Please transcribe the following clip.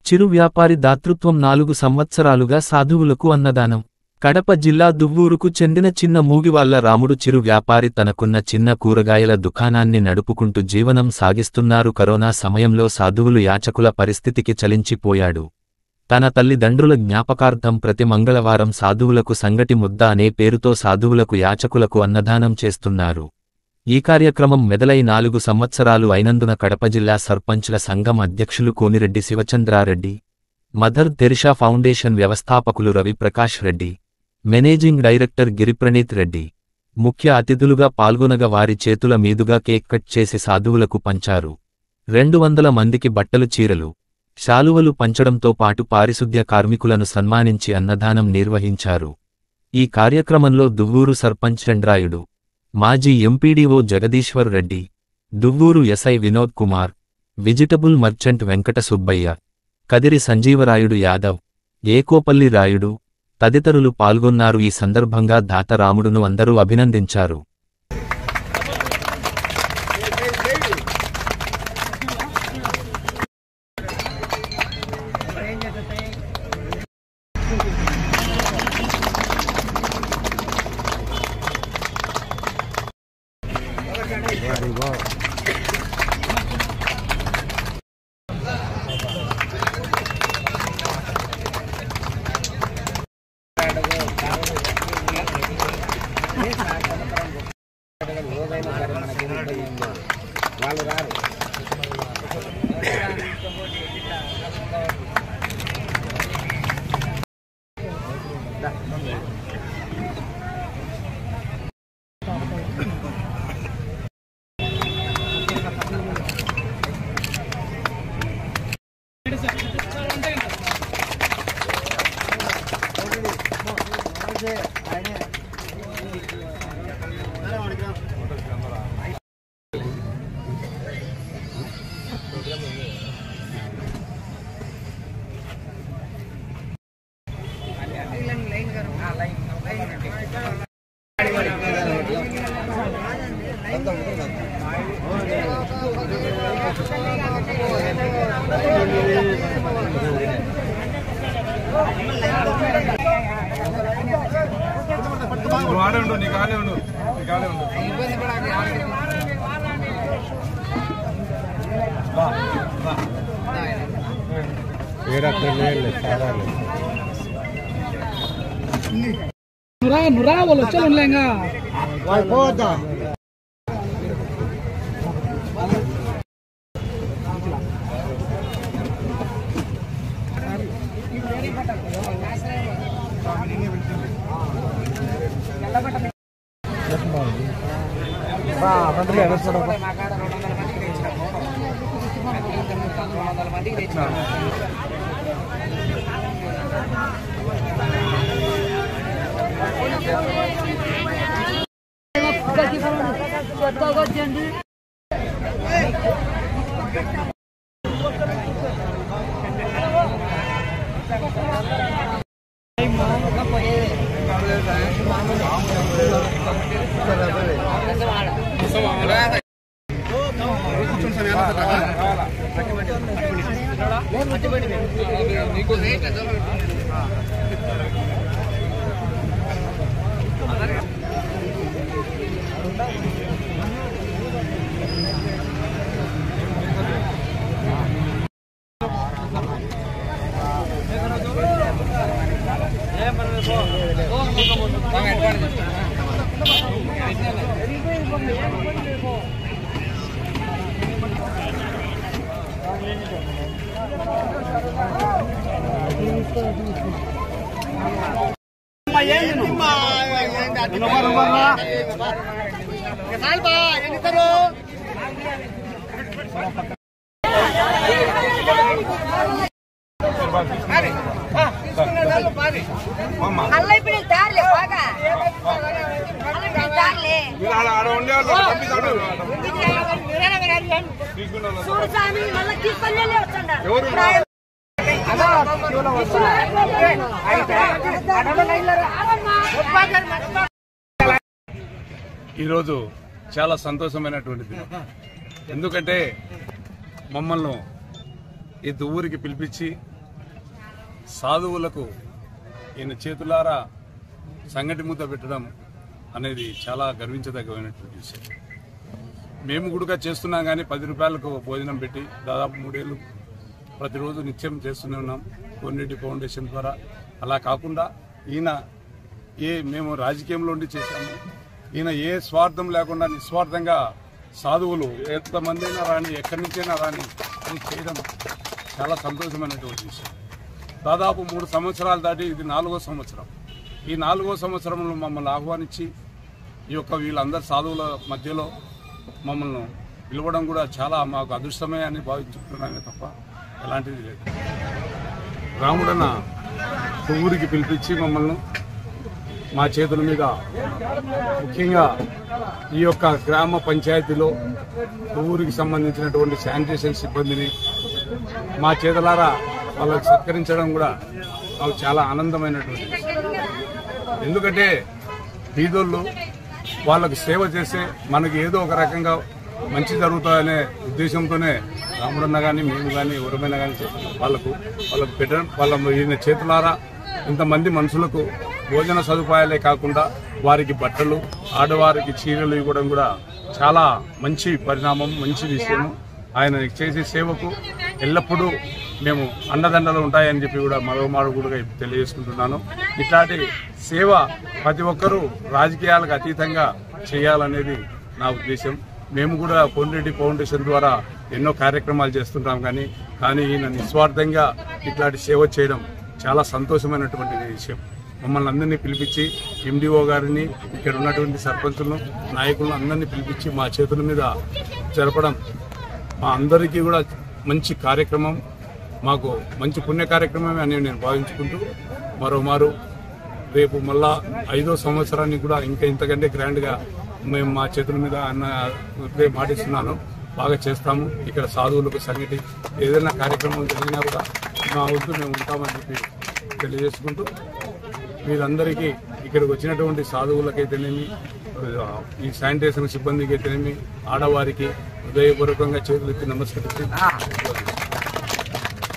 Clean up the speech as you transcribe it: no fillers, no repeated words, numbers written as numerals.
చిరు వ్యాపారి దాతృత్వం 4 సంవత్సరాలుగా సాధువులకు అన్నదానం. కడప జిల్లా దువ్వూరుకు చెందిన చిన్న మూగివాళ్ల రాముడు చిరు వ్యాపారి తనకున్న చిన్న కూరగాయల దుకాణాన్ని నడుపుకుంటూ జీవనం సాగిస్తున్నారు. కరోనా సమయంలో సాధువులు యాచకుల పరిస్థితికి చలించిపోయాడు. తన తల్లిదండ్రుల జ్ఞాపకార్థం ప్రతి మంగళవారం సాధువులకు సంగటి ముద్ద అనే పేరుతో సాధువులకు యాచకులకు అన్నదానం చేస్తున్నారు. ఈ కార్యక్రమం మెదలై 4 సంవత్సరాలు అయినందున కడప జిల్లా సర్పంచ్ల సంఘం అధ్యక్షులు కోనిరెడ్డి శివచంద్రారెడ్డి, మదర్ తెరిషా ఫౌండేషన్ వ్యవస్థాపకులు రవి ప్రకాష్ రెడ్డి, మేనేజింగ్ డైరెక్టర్ గిరిప్రణీత్ రెడ్డి ముఖ్య అతిథులుగా పాల్గొనగా వారి చేతుల మీదుగా కేక్ కట్ చేసి సాధువులకు పంచారు. 200 మందికి బట్టలు, చీరలు, శాలువలు పంచడంతో పాటు పారిశుద్ధ్య కార్మికులను సన్మానించి అన్నదానం నిర్వహించారు. ఈ కార్యక్రమంలో దువ్వూరు సర్పంచ్ చంద్రాయుడు, మాజీ MPDO Jagadishwar Reddy, Duvvuru SI Vinod Kumar, vegetable merchant Venkata Subbaiah, Kadiri Sanjeevarayudu Yadav, Ekopalli Rayudu తదితరులు పాల్గొన్నారు. ఈ సందర్భంగా దాత రాముడును అందరూ అభినందించారు. नुरा बोलो चलो लेंगा ఈరోజు చాలా సంతోషమైనటువంటి దినం. ఎందుకంటే మమ్మల్ని ఈ దువ్వూరికి పిలిపించి సాధువులకు ఈయన చేతులారా సంగటి ముద్ద పెట్టడం అనేది చాలా గర్వించదగ్గమైనటువంటి విషయం. మేము కూడా చేస్తున్నాం కానీ 10 రూపాయలకు భోజనం పెట్టి దాదాపు 3 ఏళ్ళు ప్రతిరోజు నిత్యం చేస్తూనే ఉన్నాం కోనేటి ఫౌండేషన్ ద్వారా. అలా కాకుండా ఈయన మేము రాజకీయంలో ఉండి చేశాము. ఈయన ఏ స్వార్థం లేకుండా నిస్వార్థంగా సాధువులు ఎంతమంది అయినా రాని ఎక్కడి నుంచైనా రాని అని చేయడం చాలా సంతోషమైనటువంటి విషయం. దాదాపు 3 సంవత్సరాలు దాటి ఇది 4వ సంవత్సరం. ఈ 4వ సంవత్సరంలో మమ్మల్ని ఆహ్వానించి ఈ యొక్క వీళ్ళందరి సాధువుల మధ్యలో మమ్మల్ని పిలవడం కూడా చాలా మాకు అదృష్టమే అని భావించుకుంటున్నామే తప్ప ఎలాంటిది లేదు. రాముడన్న ఊరికి పిలిపించి మమ్మల్ని మా చేతుల మీద ముఖ్యంగా ఈ యొక్క గ్రామ పంచాయతీలో ఊరికి సంబంధించినటువంటి శానిటేషన్ సిబ్బందిని మా చేతులారా వాళ్ళకి సత్కరించడం కూడా మాకు చాలా ఆనందమైనటువంటి విషయం. ఎందుకంటే బీదోళ్ళు వాళ్ళకు సేవ చేస్తే మనకి ఏదో ఒక రకంగా మంచి జరుగుతాయనే ఉద్దేశంతోనే రాముడన్న కానీ మేము కానీ ఎవరమైనా కానీ వాళ్ళకు పెట్టడం ఈయన చేతులారా ఇంతమంది మనుషులకు భోజన సదుపాయాలే కాకుండా వారికి బట్టలు ఆడవారికి చీరలు ఇవ్వడం కూడా చాలా మంచి పరిణామం, మంచి విషయం. ఆయన చేసే సేవకు ఎల్లప్పుడూ మేము అండదండలు ఉంటాయని చెప్పి కూడా మరోమారు కూడా తెలియజేసుకుంటున్నాను. ఇట్లాంటి సేవ ప్రతి ఒక్కరూ రాజకీయాలకు అతీతంగా చేయాలనేది నా ఉద్దేశం. మేము కూడా కోనేటి ఫౌండేషన్ ద్వారా ఎన్నో కార్యక్రమాలు చేస్తుంటాం కానీ ఈయన నిస్వార్థంగా ఇట్లాంటి సేవ చేయడం చాలా సంతోషమైనటువంటి విషయం. మమ్మల్ని అందరినీ పిలిపించి ఎండిఓ గారిని ఇక్కడ ఉన్నటువంటి సర్పంచులను నాయకులను అందరినీ పిలిపించి మా చేతుల మీద జరపడం మా అందరికీ కూడా మంచి కార్యక్రమం, మాకు మంచి పుణ్య కార్యక్రమమే అని నేను భావించుకుంటూ మరోమారు రేపు మళ్ళా 5వ సంవత్సరాన్ని కూడా ఇంకా ఇంతకంటే గ్రాండ్గా మేము మా చేతుల మీద అన్న మాటిస్తున్నాను, బాగా చేస్తాము. ఇక్కడ సాధువులకు సంగటి ఏదైనా కార్యక్రమం జరిగినా కూడా మా వద్దు మేము ఉంటామని చెప్పి తెలియజేసుకుంటూ వీరందరికీ ఇక్కడికి వచ్చినటువంటి సాధువులకైతేనేమి ఈ శానిటేషన్ సిబ్బందికి అయితేనేమి ఆడవారికి హృదయపూర్వకంగా చేతులెత్తి నమస్కరించి